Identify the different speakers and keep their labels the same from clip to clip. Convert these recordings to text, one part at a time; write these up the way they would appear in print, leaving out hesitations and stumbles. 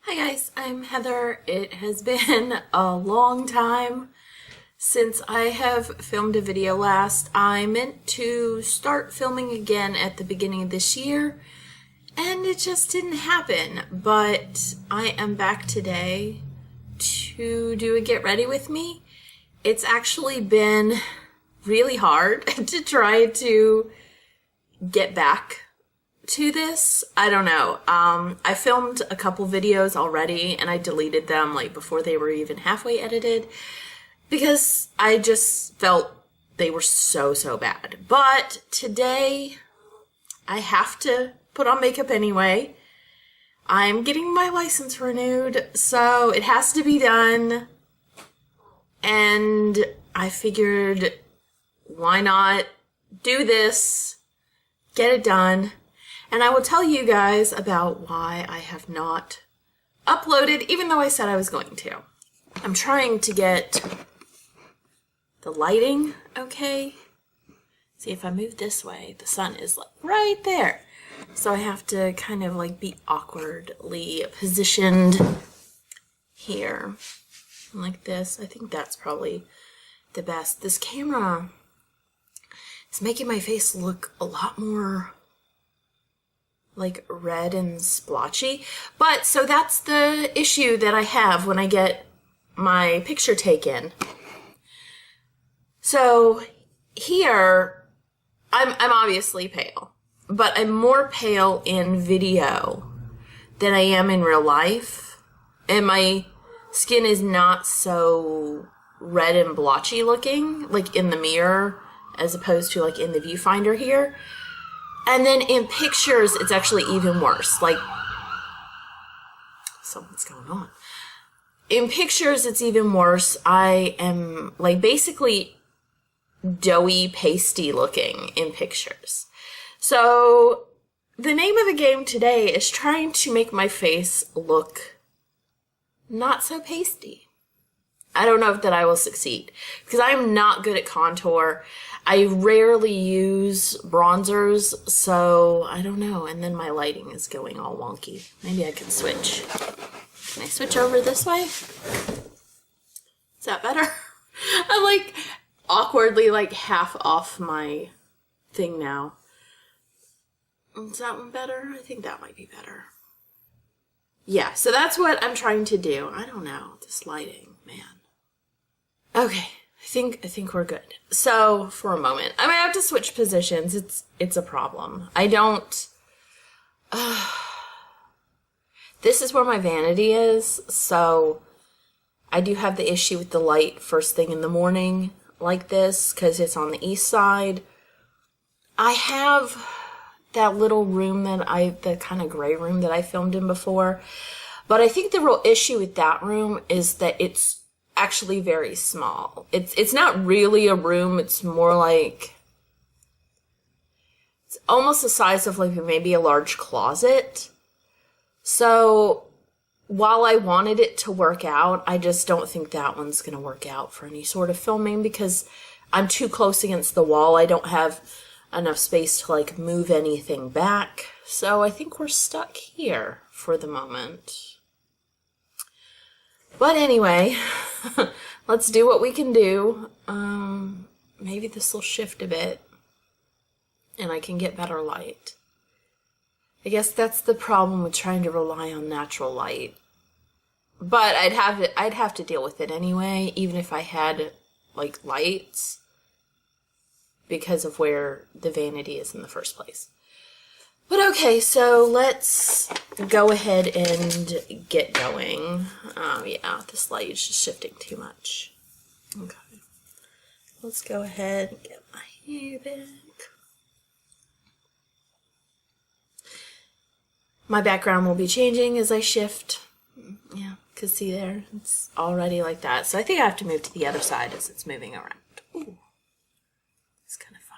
Speaker 1: Hi guys, I'm Heather. It has been a long time since I have filmed a video last. I meant to start filming again at the beginning of this year, and it just didn't happen. But I am back today to do a get ready with me. It's actually been really hard to try to get back to this. I don't know. I filmed a couple videos already and I deleted them like before they were even halfway edited because I just felt they were so bad. But today I have to put on makeup anyway. I'm getting my license renewed, so it has to be done. And I figured, why not do this, get it done. And I will tell you guys about why I have not uploaded, even though I said I was going to. I'm trying to get the lighting okay. See, if I move this way, the sun is like right there. So I have to kind of like be awkwardly positioned here. Like this. I think that's probably the best. This camera is making my face look a lot more like red and splotchy. But so that's the issue that I have when I get my picture taken. So here I'm obviously pale, but I'm more pale in video than I am in real life, and my skin is not so red and blotchy looking like in the mirror as opposed to like in the viewfinder here. And then in pictures, it's actually even worse. Like, something's going on. In pictures, it's even worse. I am, like, basically doughy, pasty looking in pictures. So, the name of the game today is trying to make my face look not so pasty. I don't know if that I will succeed, because I'm not good at contour. I rarely use bronzers, so I don't know. And then my lighting is going all wonky. Maybe I can switch. Can I switch over this way? Is that better? I'm like awkwardly like half off my thing now. Is that one better? I think that might be better. Yeah, so that's what I'm trying to do. I don't know. This lighting, man. Okay. I think we're good. So for a moment, I might have to switch positions. It's a problem. I don't. This is where my vanity is, so I do have the issue with the light first thing in the morning like this because it's on the east side. I have that little room the kind of gray room that I filmed in before, but I think the real issue with that room is that it's actually very small. It's not really a room. It's more like, it's almost the size of like maybe a large closet. So while I wanted it to work out, I just don't think that one's going to work out for any sort of filming because I'm too close against the wall. I don't have enough space to like move anything back. So I think we're stuck here for the moment. But anyway, let's do what we can do. Maybe this will shift a bit and I can get better light. I guess that's the problem with trying to rely on natural light. But I'd have to deal with it anyway, even if I had like lights, because of where the vanity is in the first place. But okay, so let's go ahead and get going. Yeah, this light is just shifting too much. Okay. Let's go ahead and get my hair back. My background will be changing as I shift. Yeah, because see there, it's already like that. So I think I have to move to the other side as it's moving around. Ooh. It's kind of fun.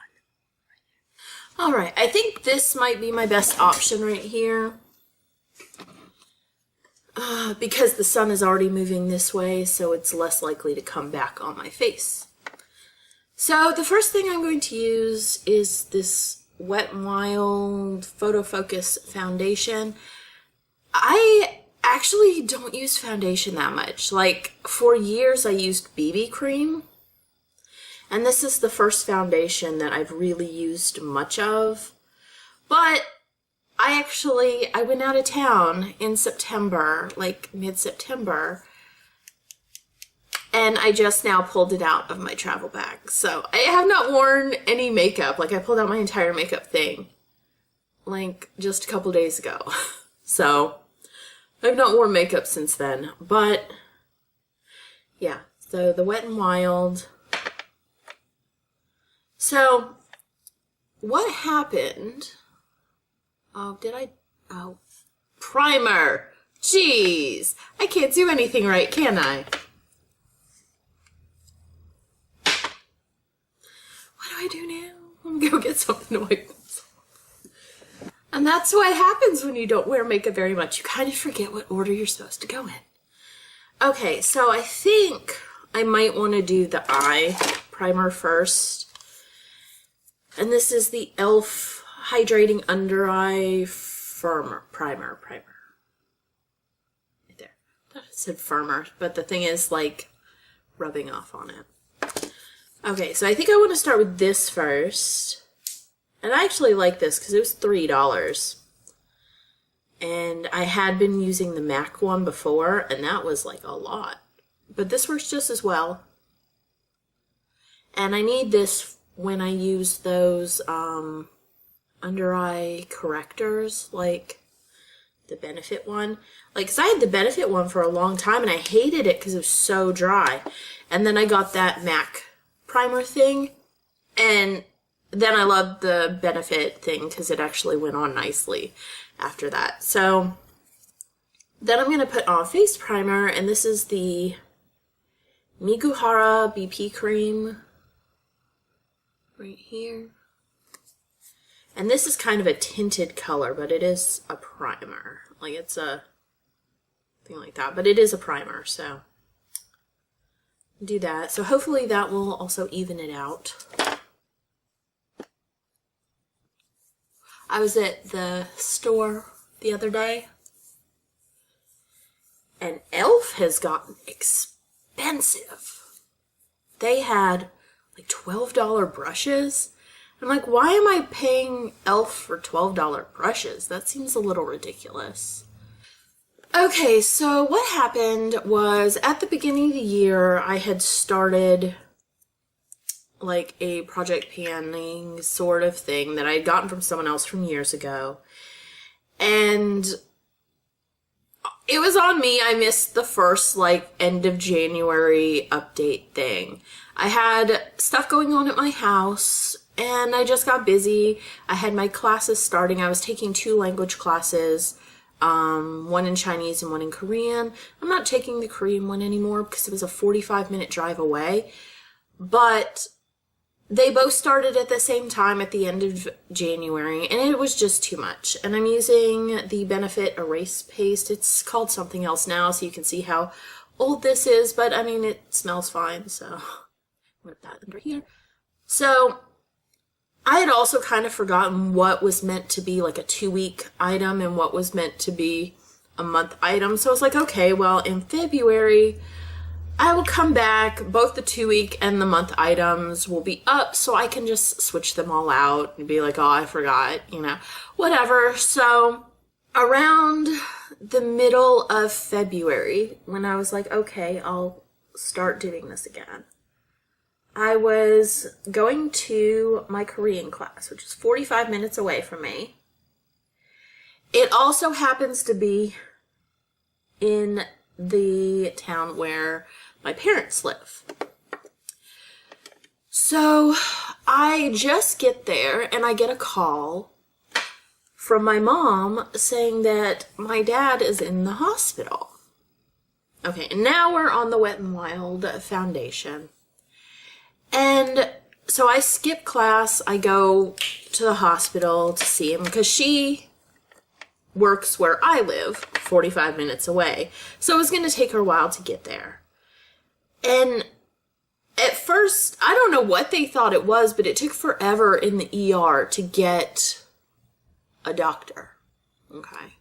Speaker 1: Alright, I think this might be my best option right here. Because the sun is already moving this way, so it's less likely to come back on my face. So the first thing I'm going to use is this Wet n Wild Photo Focus foundation. I actually don't use foundation that much. Like, for years I used BB cream, and this is the first foundation that I've really used much of. But I went out of town in September, like mid-September, and I just now pulled it out of my travel bag. So I have not worn any makeup. Like, I pulled out my entire makeup thing, like, just a couple days ago. So I've not worn makeup since then. But yeah, so the Wet n Wild. So what happened? Oh, primer. Jeez, I can't do anything right, can I? What do I do now? I'm gonna go get something to wipe this off. And that's what happens when you don't wear makeup very much. You kind of forget what order you're supposed to go in. Okay, so I think I might want to do the eye primer first. And this is the e.l.f. Hydrating Under Eye Firmer Primer. Right there. I thought it said firmer, but the thing is, like, rubbing off on it. Okay, so I think I want to start with this first. And I actually like this because it was $3. And I had been using the MAC one before, and that was like a lot. But this works just as well. And I need this when I use those under eye correctors, like the Benefit one. Like, 'cause I had the Benefit one for a long time and I hated it because it was so dry. And then I got that MAC primer thing, and then I loved the Benefit thing because it actually went on nicely after that. So then I'm going to put on face primer, and this is the Miguhara BP cream right here. And this is kind of a tinted color, but it is a primer. Like, it's a thing like that, but it is a primer, so do that. So hopefully that will also even it out. I was at the store the other day, and e.l.f. has gotten expensive. They had like $12 brushes. I'm like, why am I paying e.l.f. for $12 brushes? That seems a little ridiculous. Okay, so what happened was at the beginning of the year, I had started like a project panning sort of thing that I had gotten from someone else from years ago. And it was on me. I missed the first like end of January update thing. I had stuff going on at my house, and I just got busy. I had my classes starting. I was taking 2 language classes, one in Chinese and one in Korean. I'm not taking the Korean one anymore because it was a 45-minute drive away. But they both started at the same time at the end of January, and it was just too much. And I'm using the Benefit Erase Paste. It's called something else now, so you can see how old this is, but I mean, it smells fine, so put that under here. So I had also kind of forgotten what was meant to be like a 2-week item and what was meant to be a month item. So I was like, okay, well, in February, I will come back. Both the 2-week and the month items will be up, so I can just switch them all out and be like, oh, I forgot, you know, whatever. So around the middle of February, when I was like, okay, I'll start doing this again, I was going to my Korean class, which is 45 minutes away from me. It also happens to be in the town where my parents live. So I just get there and I get a call from my mom saying that my dad is in the hospital. Okay, and now we're on the Wet n Wild foundation. And so I skip class. I go to the hospital to see him because she works where I live, 45 minutes away. So it was going to take her a while to get there. And at first, I don't know what they thought it was, but it took forever in the ER to get a doctor. Okay.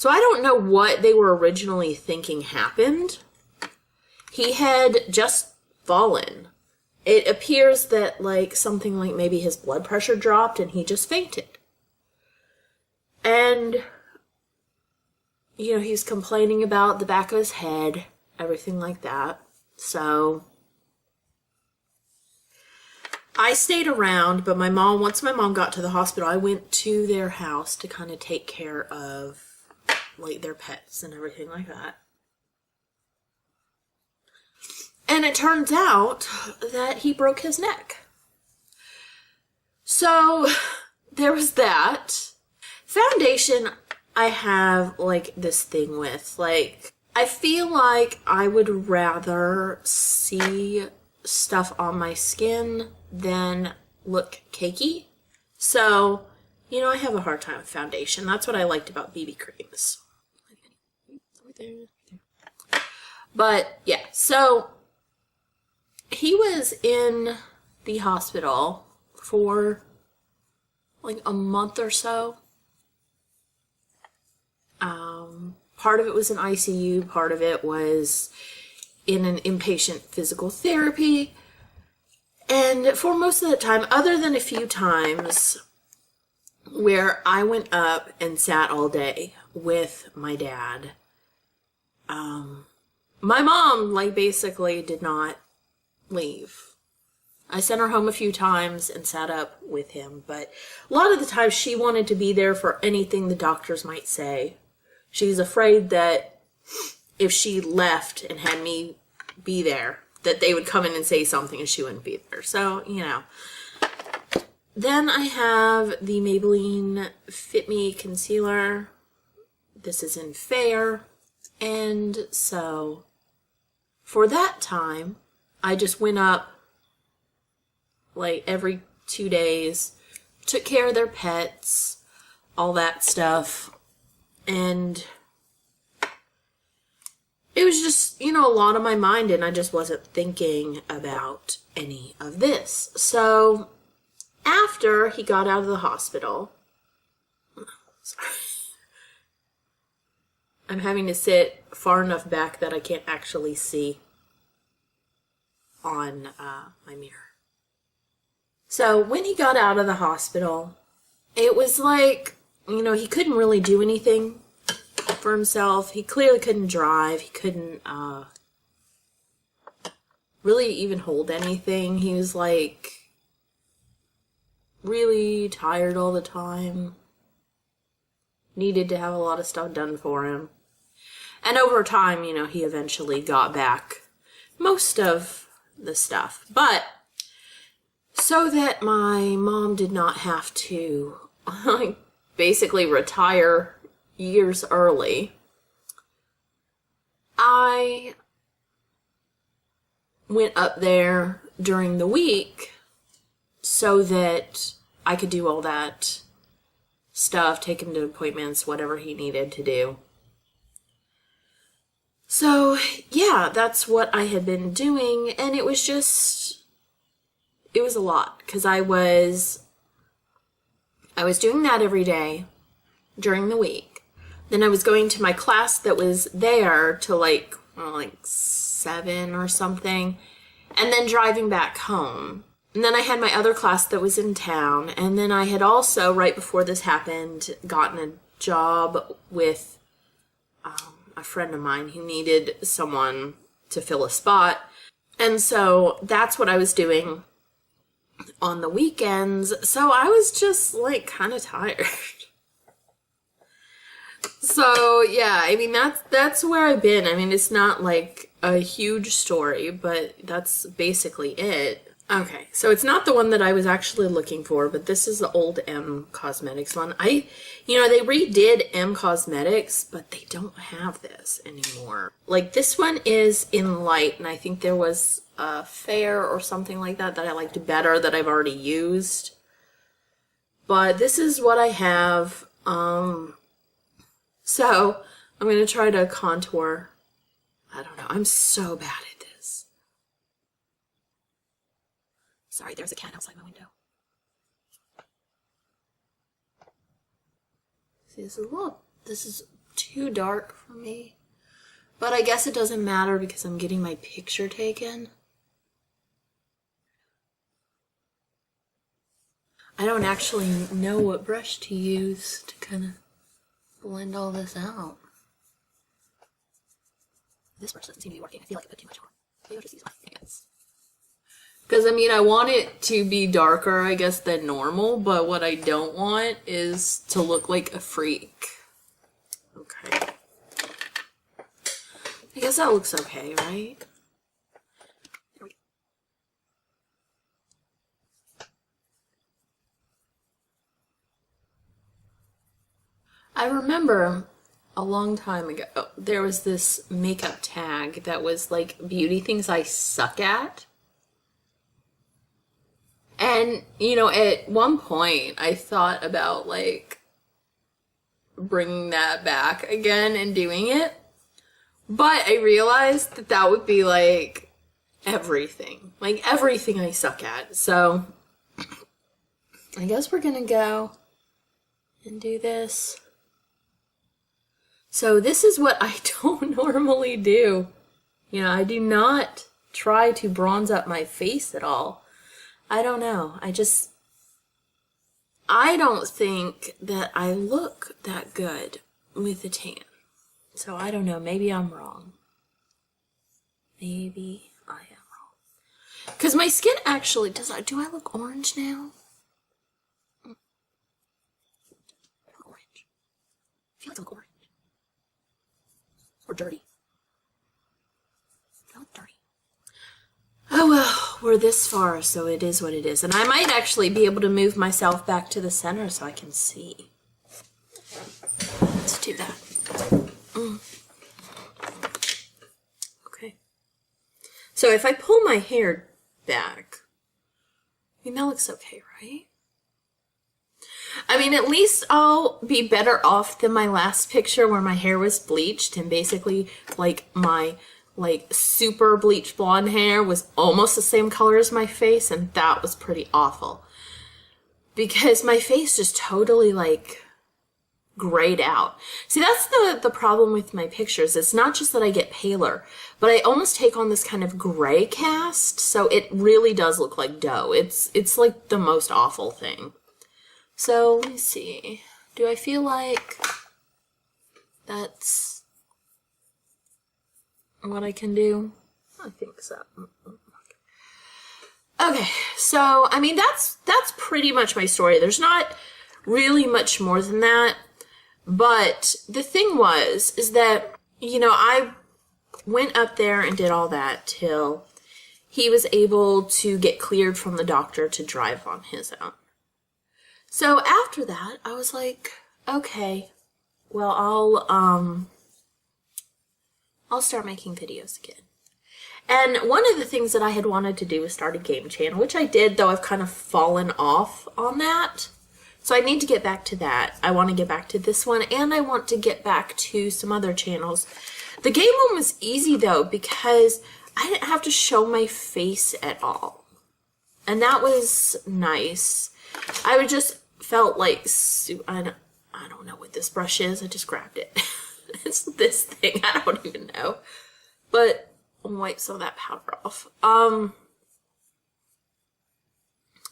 Speaker 1: So I don't know what they were originally thinking happened. He had just fallen. It appears that like something like maybe his blood pressure dropped and he just fainted. And, you know, he's complaining about the back of his head, everything like that. So I stayed around, but once my mom got to the hospital, I went to their house to kind of take care of like their pets and everything like that. And it turns out that he broke his neck. So there was that. Foundation, I have like this thing with, like, I feel like I would rather see stuff on my skin than look cakey. So, you know, I have a hard time with foundation. That's what I liked about BB creams. But yeah, so he was in the hospital for like a month or so. Part of it was in ICU, part of it was in an inpatient physical therapy. And for most of the time, other than a few times where I went up and sat all day with my dad, my mom, like, basically did not leave. I sent her home a few times and sat up with him, but a lot of the time she wanted to be there for anything the doctors might say. She was afraid that if she left and had me be there, that they would come in and say something and she wouldn't be there. So, you know. Then I have the Maybelline Fit Me Concealer. This is in Fair. And so, for that time, I just went up like every 2 days, took care of their pets, all that stuff. And it was just, you know, a lot on my mind, and I just wasn't thinking about any of this. So after he got out of the hospital, sorry, I'm having to sit far enough back that I can't actually see on my mirror. So when he got out of the hospital, it was like, you know, he couldn't really do anything for himself. He clearly couldn't drive. He couldn't really even hold anything. He was like really tired all the time. Needed to have a lot of stuff done for him. And over time, you know, he eventually got back most of the stuff. But so that my mom did not have to basically retire years early, I went up there during the week so that I could do all that stuff, take him to appointments, whatever he needed to do. So, yeah, that's what I had been doing, and it was a lot, because I was doing that every day during the week. Then I was going to my class that was there till like 7 or something, and then driving back home. And then I had my other class that was in town, and then I had also, right before this happened, gotten a job with a friend of mine who needed someone to fill a spot. And so that's what I was doing on the weekends. So I was just like kind of tired. So yeah, I mean, that's where I've been. I mean, it's not like a huge story, but that's basically it. Okay, so it's not the one that I was actually looking for, but this is the old M Cosmetics one. They redid M Cosmetics, but they don't have this anymore. Like, this one is in light, and I think there was a Fair or something like that I liked better that I've already used. But this is what I have. So I'm going to try to contour. I don't know. I'm so bad at this. Sorry, there's a cat outside my window. See, this is too dark for me. But I guess it doesn't matter because I'm getting my picture taken. I don't actually know what brush to use to kind of blend all this out. This brush doesn't seem to be working. I feel like I put too much on. Maybe I'll just use one, I guess. Because, I mean, I want it to be darker, I guess, than normal, but what I don't want is to look like a freak. Okay. I guess that looks okay, right? I remember a long time ago, there was this makeup tag that was like beauty things I suck at. And, you know, at one point I thought about like bringing that back again and doing it. But I realized that that would be like everything I suck at. So I guess we're gonna go and do this. So this is what I don't normally do. You know, I do not try to bronze up my face at all. I don't know. I don't think that I look that good with a tan. So I don't know. Maybe I'm wrong. Maybe I am wrong. Because my skin actually do I look orange now? I look orange. I feel like I look orange. Or dirty. I look dirty. Oh well, we're this far, so it is what it is. And I might actually be able to move myself back to the center so I can see. Let's do that. Okay. So if I pull my hair back, I mean, that looks okay, right? I mean, at least I'll be better off than my last picture where my hair was bleached and basically like my super bleached blonde hair was almost the same color as my face, and that was pretty awful. Because my face just totally like grayed out. See, that's the problem with my pictures. It's not just that I get paler, but I almost take on this kind of gray cast, so it really does look like dough. It's like the most awful thing. So, let me see. Do I feel like that's what I can do? I think so. Okay, so, I mean, that's pretty much my story. There's not really much more than that. But the thing is that, you know, I went up there and did all that till he was able to get cleared from the doctor to drive on his own. So after that, I was like, okay, well, I'll start making videos again. And one of the things that I had wanted to do was start a game channel, which I did, though I've kind of fallen off on that. So I need to get back to that. I want to get back to this one, and I want to get back to some other channels. The game one was easy, though, because I didn't have to show my face at all. And that was nice. I would just felt like, I don't know what this brush is. I just grabbed it. It's this thing. I don't even know. But I'll wipe some of that powder off.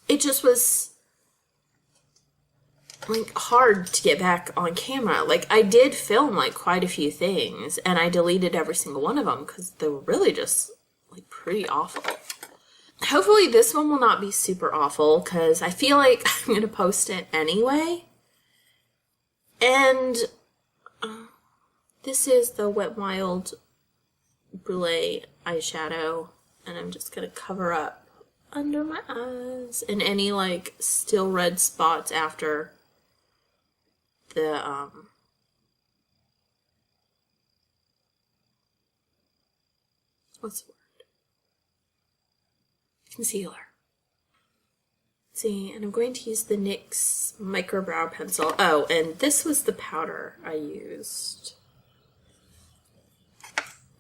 Speaker 1: It just was like hard to get back on camera. Like I did film like quite a few things, and I deleted every single one of them because they were really just like pretty awful. Hopefully this one will not be super awful because I feel like I'm going to post it anyway. And this is the Wet n Wild Brulee eyeshadow, and I'm just going to cover up under my eyes and any like still red spots after the what's the word? Concealer. See, and I'm going to use the NYX Micro Brow Pencil. Oh, and this was the powder I used.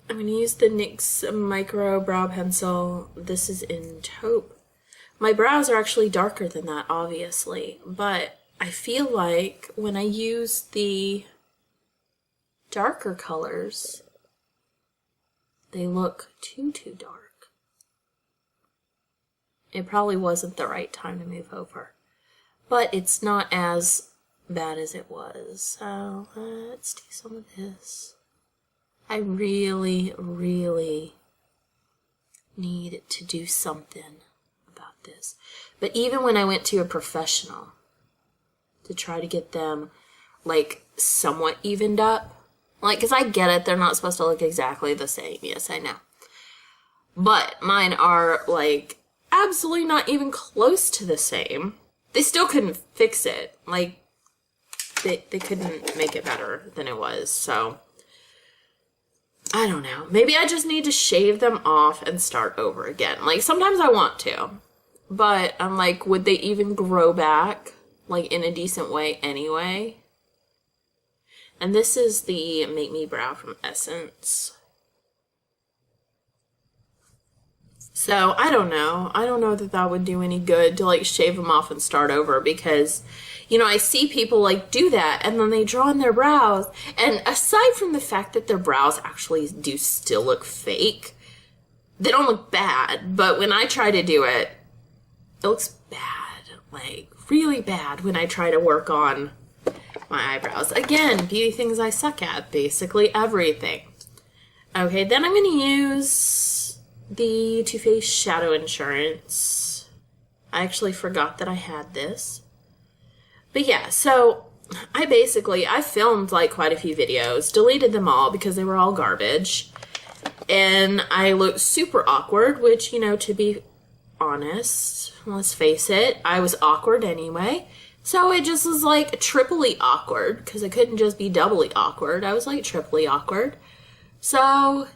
Speaker 1: I'm going to use the NYX Micro Brow Pencil. This is in taupe. My brows are actually darker than that, obviously, but I feel like when I use the darker colors, they look too dark. It probably wasn't the right time to move over, but it's not as bad as it was. So let's do some of this. I really, really need to do something about this. But even when I went to a professional to try to get them like somewhat evened up, like, because I get it, they're not supposed to look exactly the same. Yes, I know. But mine are like absolutely not even close to the same. They still couldn't fix it. Like, they couldn't make it better than it was. So I don't know. Maybe I just need to shave them off and start over again. Like, sometimes I want to, but I'm like, would they even grow back, like, in a decent way anyway? And this is the Make Me Brow from Essence. So, I don't know. I don't know that that would do any good to, like, shave them off and start over because, you know, I see people, like, do that and then they draw on their brows. And aside from the fact that their brows actually do still look fake, they don't look bad. But when I try to do it, it looks bad. Like, really bad when I try to work on my eyebrows. Again, beauty things I suck at. Basically everything. Okay, then I'm going to use the Too Faced Shadow Insurance. I actually forgot that I had this. But yeah, so I filmed like quite a few videos, deleted them all because they were all garbage. And I looked super awkward, which, you know, to be honest, let's face it, I was awkward anyway. So it just was like triply awkward because it couldn't just be doubly awkward. I was like triply awkward. So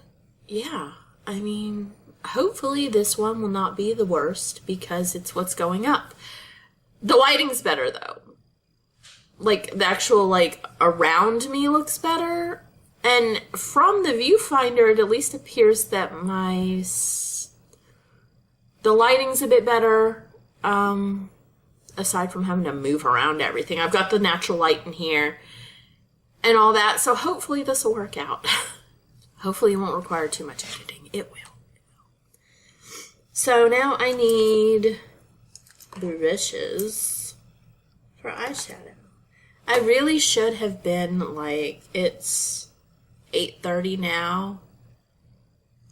Speaker 1: yeah, I mean, hopefully this one will not be the worst because it's what's going up. The lighting's better though. Like, the actual, like, around me looks better. And from the viewfinder, it at least appears that the lighting's a bit better. Aside from having to move around everything. I've got the natural light in here and all that. So hopefully this will work out. Hopefully it won't require too much editing. It will. So now I need brushes for eyeshadow. I really should have been like, it's 8:30 now.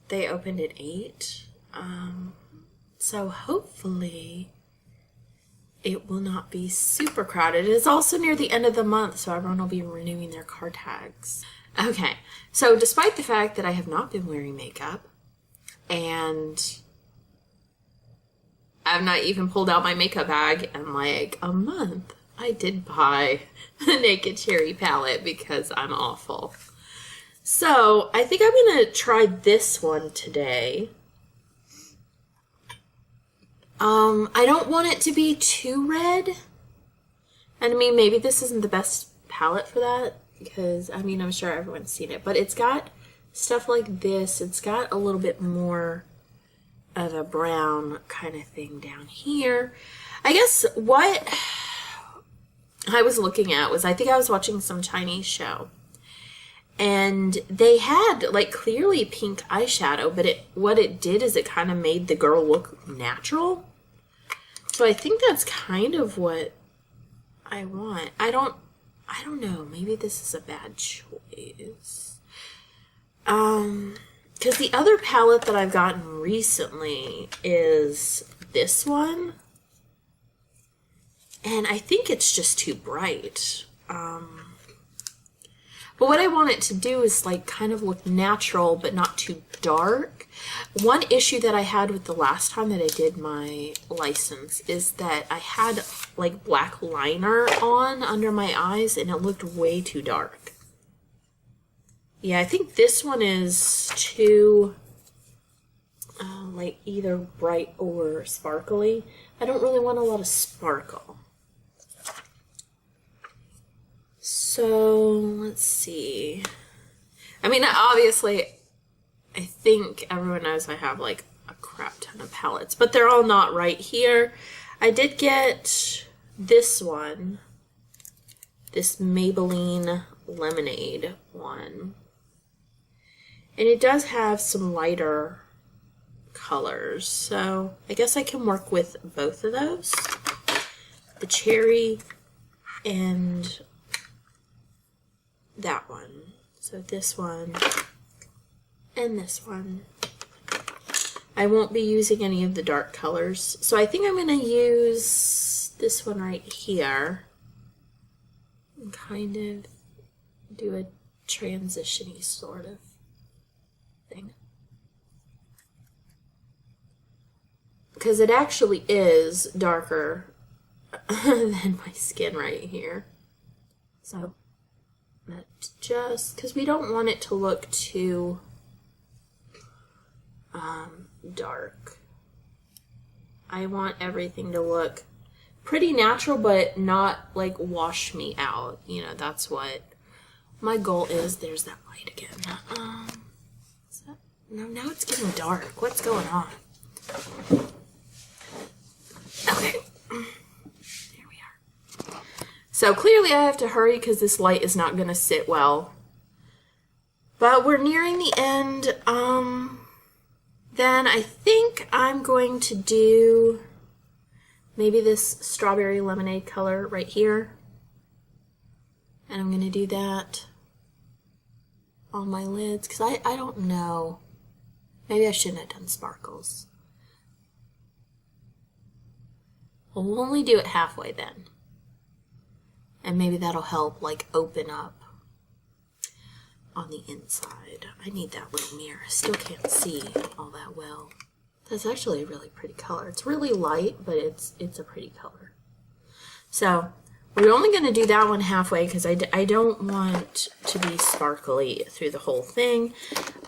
Speaker 1: They opened at 8. So hopefully it will not be super crowded. It is also near the end of the month, so everyone will be renewing their car tags. Okay, so despite the fact that I have not been wearing makeup, and I've not even pulled out my makeup bag in like a month, I did buy a Naked Cherry palette because I'm awful. So I think I'm going to try this one today. I don't want it to be too red. And I mean, maybe this isn't the best palette for that because, I mean, I'm sure everyone's seen it. But it's got stuff like this. It's got a little bit more of a brown kind of thing down here. I guess what I was looking at was, I think I was watching some Chinese show. And they had like clearly pink eyeshadow, but what it did is it kind of made the girl look natural. So I think that's kind of what I want. I don't know. Maybe this is a bad choice. Because the other palette that I've gotten recently is this one. And I think it's just too bright. But what I want it to do is like kind of look natural, but not too dark. One issue that I had with the last time that I did my license is that I had like black liner on under my eyes and it looked way too dark. Yeah, I think this one is too like either bright or sparkly. I don't really want a lot of sparkle. So, let's see. I mean, obviously, I think everyone knows I have, like, a crap ton of palettes. But they're all not right here. I did get this one. This Maybelline lemonade one. And it does have some lighter colors, so I guess I can work with both of those. The cherry and that one. So this one and this one. I won't be using any of the dark colors. So I think I'm going to use this one right here and kind of do a transition-y sort of thing. Because it actually is darker than my skin right here. So that's just because we don't want it to look too dark. I want everything to look pretty natural, but not like wash me out. You know, that's what my goal is. There's that light again. No, now it's getting dark. What's going on? Okay. There we are. So clearly I have to hurry because this light is not going to sit well. But we're nearing the end. Then I think I'm going to do maybe this strawberry lemonade color right here. And I'm going to do that on my lids because I don't know. Maybe I shouldn't have done sparkles. Well, we'll only do it halfway then. And maybe that'll help like open up on the inside. I need that little mirror. I still can't see all that well. That's actually a really pretty color. It's really light, but it's a pretty color. So we're only going to do that one halfway because I don't want to be sparkly through the whole thing.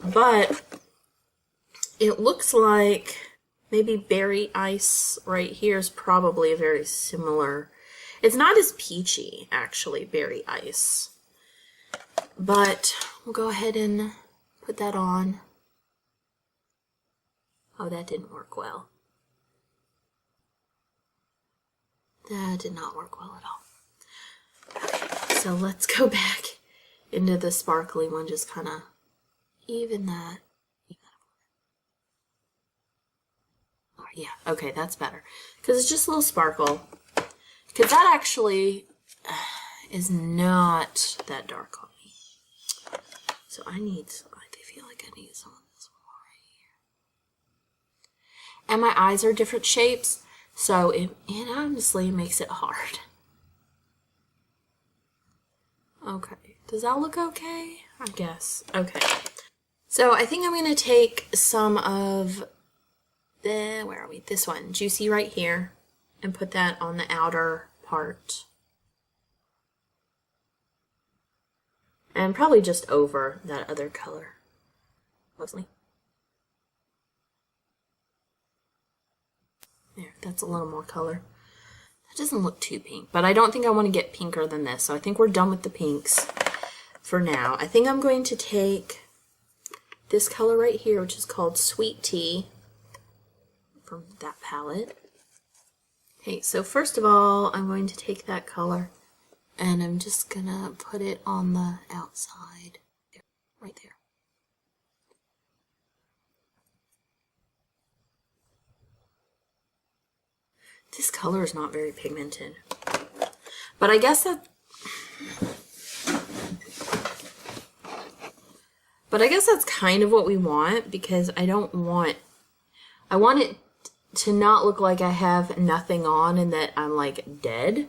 Speaker 1: But it looks like maybe berry ice right here is probably a very similar. It's not as peachy, actually, berry ice. But we'll go ahead and put that on. Oh, that didn't work well. That did not work well at all. Okay, so let's go back into the sparkly one, just kind of even that. Oh, yeah, okay, that's better. Because it's just a little sparkle. Because that actually is not that dark on me. So I feel like I need some of this more right here. And my eyes are different shapes, so it honestly makes it hard. Okay, does that look okay? I guess. Okay. So I think I'm going to take some of the, where are we? This one, Juicy right here, and put that on the outer part. And probably just over that other color, mostly. There, that's a little more color. That doesn't look too pink, but I don't think I want to get pinker than this, so I think we're done with the pinks for now. I think I'm going to take this color right here, which is called Sweet Tea, from that palette. Okay, so first of all, I'm going to take that color and I'm just gonna put it on the outside, there, right there. This color is not very pigmented, but I guess that's kind of what we want, because I want it to not look like I have nothing on and that I'm like dead.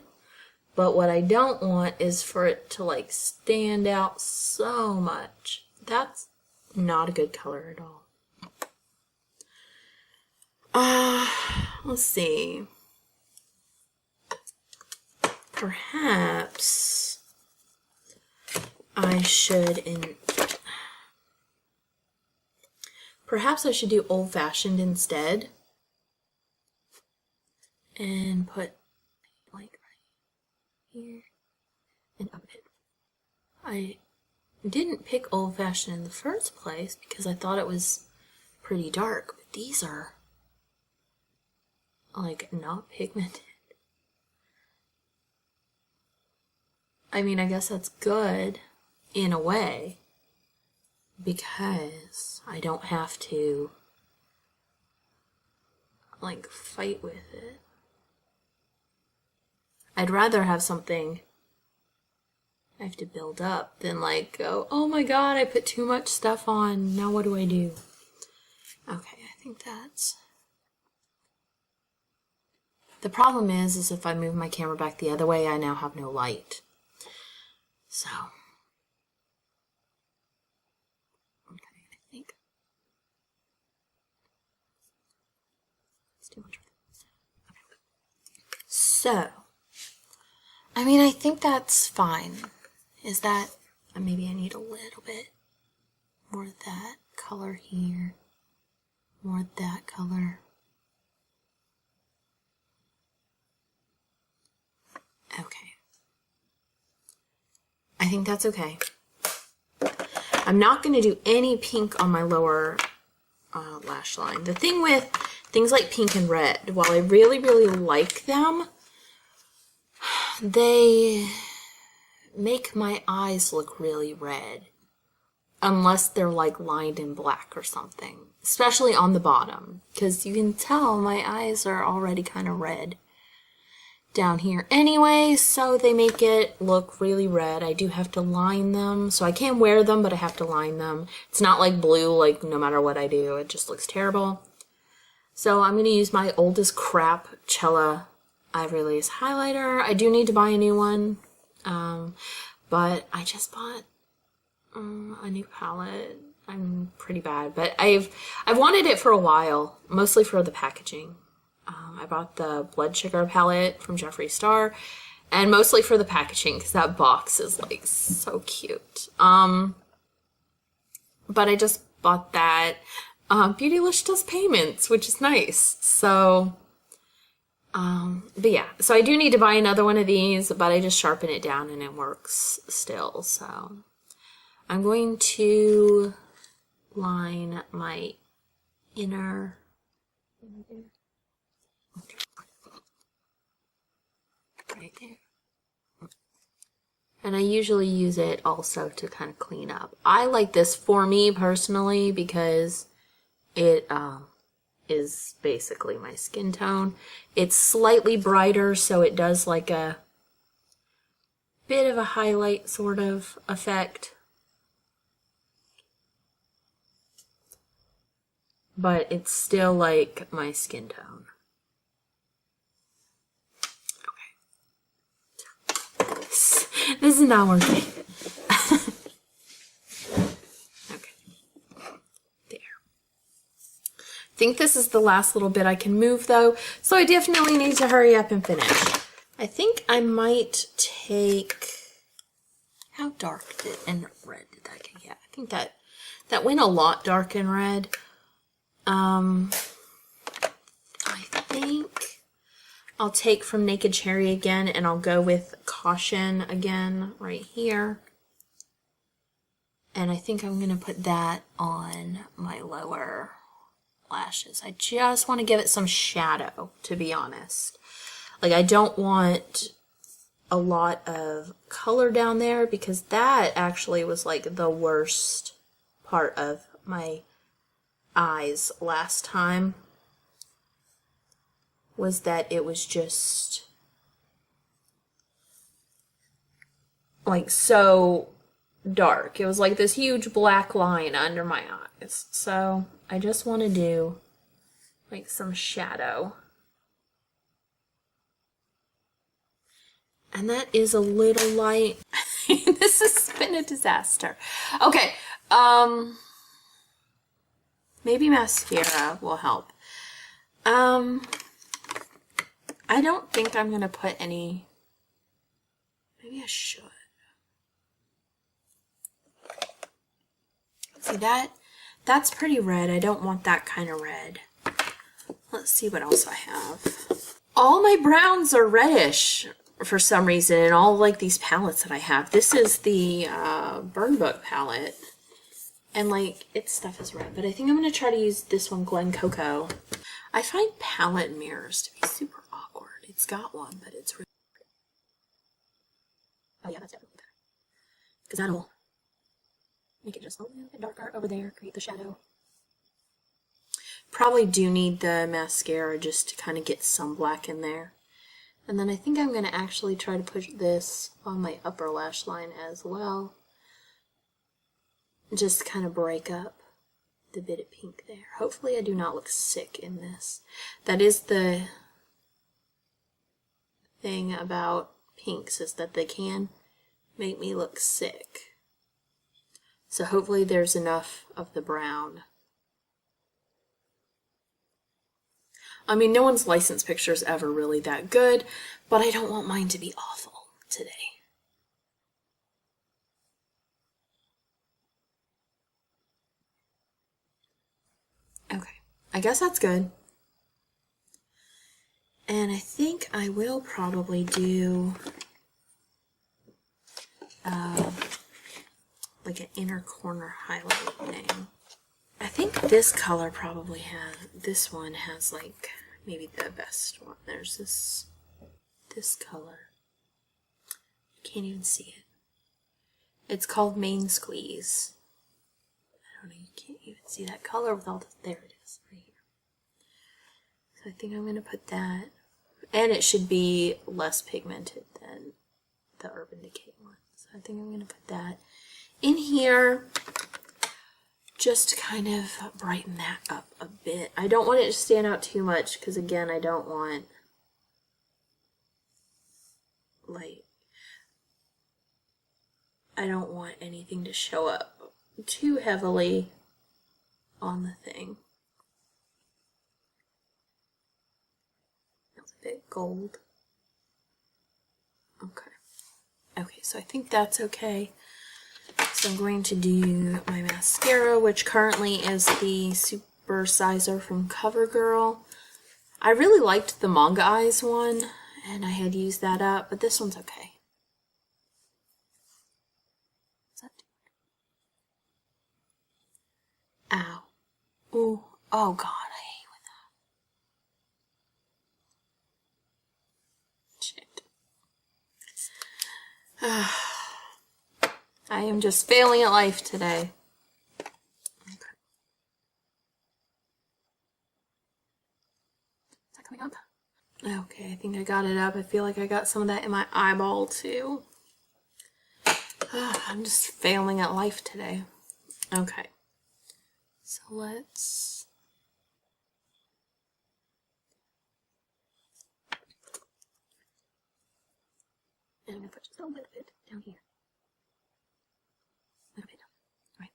Speaker 1: But what I don't want is for it to like stand out so much. That's not a good color at all. Let's see. Perhaps I should do Old Fashioned instead. And put like here and up it. I didn't pick Old Fashioned in the first place because I thought it was pretty dark, but these are like not pigmented. I mean, I guess that's good. in a way, because I don't have to like fight with it. I'd rather have something I have to build up than like go, oh my god, I put too much stuff on, now what do I do? Okay, I think that's... The problem is if I move my camera back the other way, I now have no light. So, okay, I think it's too much. Okay. So, I mean, I think that's fine. Is that, maybe I need a little bit more of that color here, more of that color. Okay. I think that's okay. I'm not going to do any pink on my lower lash line. The thing with things like pink and red, while I really, really like them, they make my eyes look really red. Unless they're like lined in black or something. Especially on the bottom. Because you can tell my eyes are already kind of red down here anyway, so they make it look really red. I do have to line them, so I can wear them, but I have to line them. It's not like blue, like no matter what I do, it just looks terrible. So I'm going to use my oldest crap Cella Ivory Lace highlighter. I do need to buy a new one, but I just bought a new palette. I'm pretty bad, but I've wanted it for a while, mostly for the packaging. I bought the Blood Sugar palette from Jeffree Star, and mostly for the packaging, because that box is like so cute. But I just bought that. Beautylish does payments, which is nice. So, but yeah, so I do need to buy another one of these, but I just sharpen it down and it works still. So I'm going to line my inner... right there. And I usually use it also to kind of clean up. I like this for me personally because it is basically my skin tone. It's slightly brighter, so it does like a bit of a highlight sort of effect. But it's still like my skin tone. This is not working. Okay. There. I think this is the last little bit I can move though, so I definitely need to hurry up and finish. I think I might take... How dark and red did that get? Yeah, I think that went a lot dark and red. I think I'll take from Naked Cherry again, and I'll go with Caution again right here. And I think I'm going to put that on my lower lashes. I just want to give it some shadow, to be honest. Like, I don't want a lot of color down there, because that actually was like the worst part of my eyes last time. Was that it was just like so dark. It was like this huge black line under my eyes. So I just want to do like some shadow. And that is a little light. This has been a disaster. Okay, maybe mascara will help. I don't think I'm going to put any... Maybe I should. See that? That's pretty red. I don't want that kind of red. Let's see what else I have. All my browns are reddish for some reason in all like these palettes that I have. This is the Burn Book palette. And like, its stuff is red. But I think I'm going to try to use this one, Glen Coco. I find palette mirrors to be super awkward. It's got one, but it's really... Oh yeah, that's definitely better. Because that'll
Speaker 2: Make it just a little bit darker over there, create the shadow.
Speaker 1: Probably do need the mascara just to kind of get some black in there. And then I think I'm going to actually try to push this on my upper lash line as well. Just kind of break up the bit of pink there. Hopefully I do not look sick in this. That is the thing about pinks, is that they can make me look sick. So hopefully there's enough of the brown. I mean, no one's license picture is ever really that good, but I don't want mine to be awful today. Okay, I guess that's good. And I think I will probably do like an inner corner highlight thing. I think this color probably has, this one has like maybe the best one. There's this color. You can't even see it. It's called Main Squeeze. I don't know, you can't even see that color with all the, there it is, right here. So I think I'm going to put that. And it should be less pigmented than the Urban Decay one. So I think I'm going to put that in here just to kind of brighten that up a bit. I don't want it to stand out too much because, again, I don't want anything to show up too heavily on the thing. That's a bit gold. Okay. Okay, so I think that's okay. So I'm going to do my mascara, which currently is the Super Sizer from CoverGirl. I really liked the Manga Eyes one, and I had used that up, but this one's okay. What's that doing? Ow. Ooh. Oh god, I hate when that. Shit. I am just failing at life today. Okay.
Speaker 2: Is that coming up?
Speaker 1: Okay, I think I got it up. I feel like I got some of that in my eyeball too. I'm just failing at life today. Okay. So let's...
Speaker 2: And I'm going to put just a little bit down here. A little bit. Right.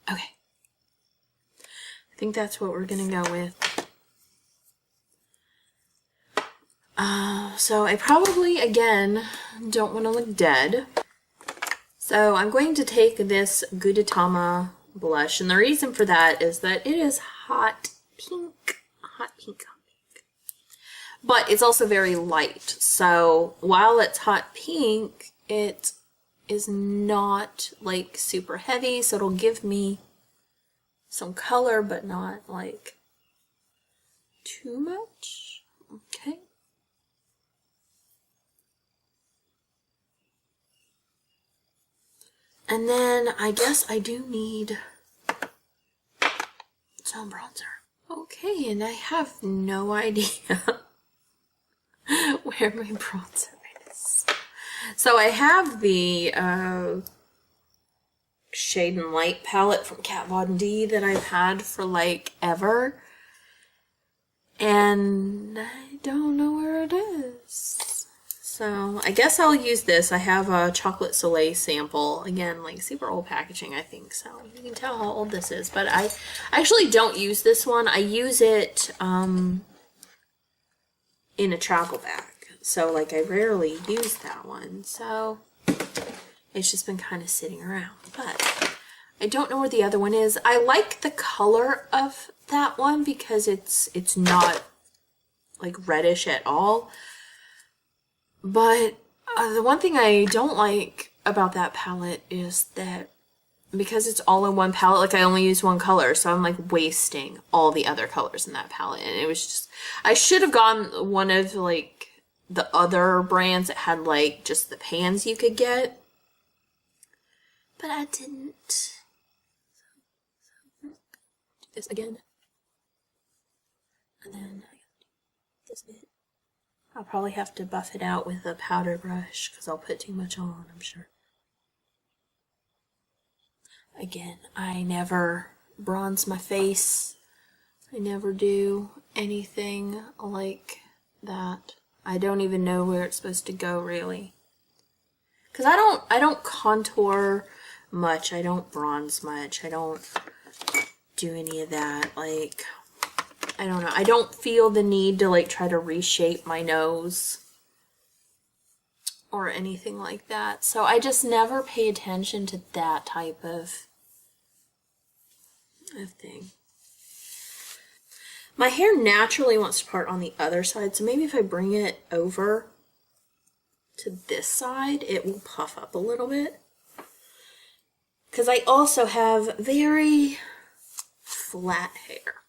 Speaker 1: Okay. I think that's what we're gonna go with. So I probably, again, don't want to look dead. So I'm going to take this Gudetama blush, and the reason for that is that it is hot pink. Hot pink, hot pink. But it's also very light. So while it's hot pink, it is not like super heavy, so it'll give me some color, but not like too much. Okay. And then I guess I do need some bronzer. Okay, and I have no idea where my bronzer is. So I have the Shade and Light palette from Kat Von D that I've had for like ever. And I don't know where it is. So I guess I'll use this. I have a Chocolate Soleil sample. Again, like super old packaging, I think. So you can tell how old this is. But I actually don't use this one. I use it in a travel bag. So like I rarely use that one. So it's just been kind of sitting around. But I don't know where the other one is. I like the color of that one because it's not like reddish at all. But the one thing I don't like about that palette is that because it's all in one palette, like I only use one color, so I'm like wasting all the other colors in that palette. And it was just, I should have gone one of like the other brands that had like just the pans you could get, but I didn't.
Speaker 2: Do this again. And then I do this bit.
Speaker 1: I'll probably have to buff it out with a powder brush because I'll put too much on, I'm sure. Again, I never bronze my face. I never do anything like that. I don't even know where it's supposed to go, really. Because I don't contour much. I don't bronze much. I don't do any of that. Like, I don't know. I don't feel the need to like try to reshape my nose or anything like that. So I just never pay attention to that type of thing. My hair naturally wants to part on the other side, so maybe if I bring it over to this side, it will puff up a little bit. Because I also have very flat hair.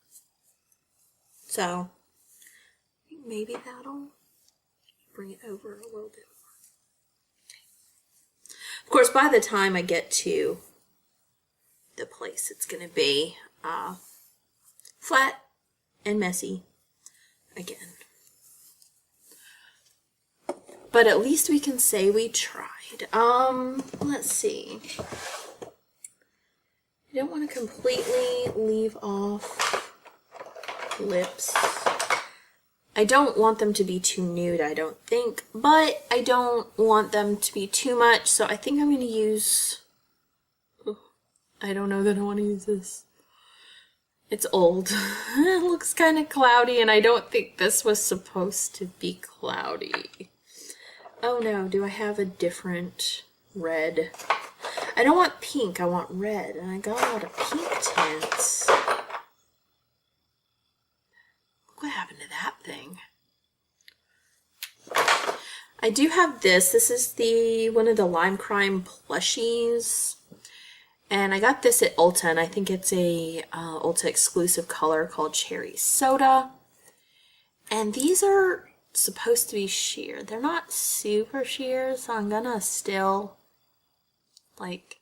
Speaker 1: So maybe that'll bring it over a little bit more. Of course, by the time I get to the place it's going to be flat and messy again. But at least we can say we tried. Let's see. I don't want to completely leave off lips. I don't want them to be too nude, I don't think, but I don't want them to be too much, so I think I'm going to use... I don't know that I want to use this. It's old. It looks kind of cloudy, and I don't think this was supposed to be cloudy. Oh no, do I have a different red? I don't want pink, I want red, and I got a lot of pink tints. Look what happened to that thing. I do have this. This is one of the Lime Crime plushies. And I got this at Ulta, and I think it's a Ulta exclusive color called Cherry Soda. And these are supposed to be sheer. They're not super sheer, so I'm gonna still, like,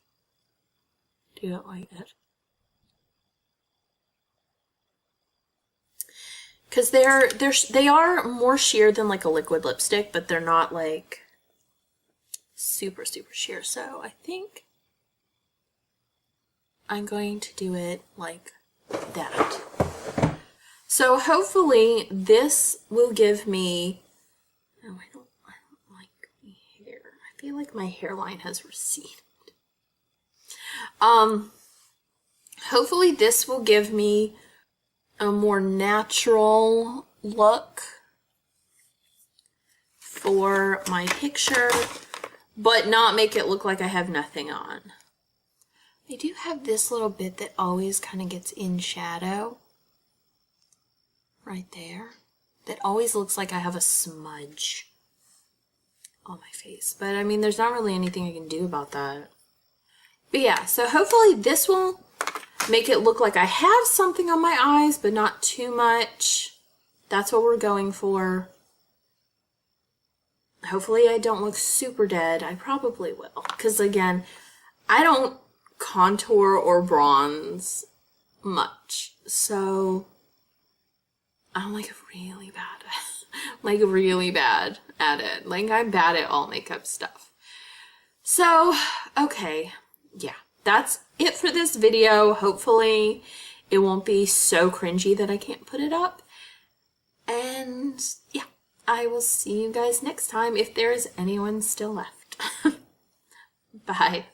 Speaker 1: do it like that. Because they are more sheer than like a liquid lipstick, but they're not like super, super sheer. So I think I'm going to do it like that. So hopefully this will give me, oh, I don't like the hair. I feel like my hairline has receded. Hopefully this will give me a more natural look for my picture, but not make it look like I have nothing on. I do have this little bit that always kind of gets in shadow. Right there. That always looks like I have a smudge on my face. But I mean, there's not really anything I can do about that. But yeah, so hopefully this will make it look like I have something on my eyes, but not too much. That's what we're going for. Hopefully I don't look super dead. I probably will. Because again, I don't contour or bronze much, so I'm like really bad at it. Like I'm bad at all makeup stuff. So okay, yeah, that's it for this video. Hopefully it won't be so cringy that I can't put it up, and yeah, I will see you guys next time if there is anyone still left. Bye.